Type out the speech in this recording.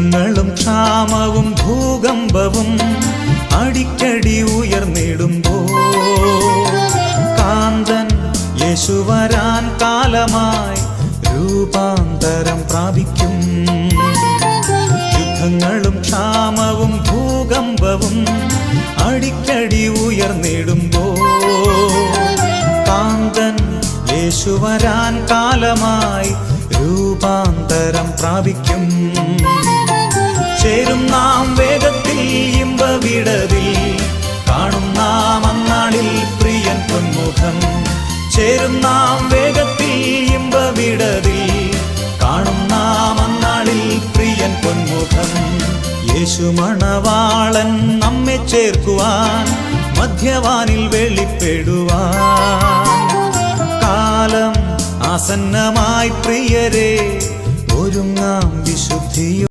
യുദ്ധങ്ങളും ക്ഷാമവും ഭൂകമ്പവും അടിക്കടി ഉയർന്നിടുമ്പോൾ കാന്തൻ യേശു വരാൻ കാലമായി രൂപാന്തരം പ്രാപിക്കും. യുദ്ധങ്ങളും ക്ഷാമവും ഭൂകമ്പവും അടിക്കടി ഉയർന്നിടുമ്പോൾ കാന്തൻ യേശു വരാൻ കാലമായി രൂപാന്തരം പ്രാപിക്കും. ചേരും നാം വേഗത്തിൽ ഇമ്പവിടതിൽ, കാണും നാം അന്നാളിൽ പ്രിയൻ പൊന്മുഖം. ചേരും നാം വേഗത്തിൽ ഇമ്പവിടതിൽ, കാണും നാം അന്നാളിൽ പ്രിയൻ പൊന്മുഖം. യേശു മണവാളൻ നമ്മെ ചേർക്കുവാൻ മധ്യവാനിൽ വെളിപ്പെടുവാൻ കാലം ആസന്നമായി പ്രിയരെ, ഒരുങ്ങാം വിശുദ്ധിയോ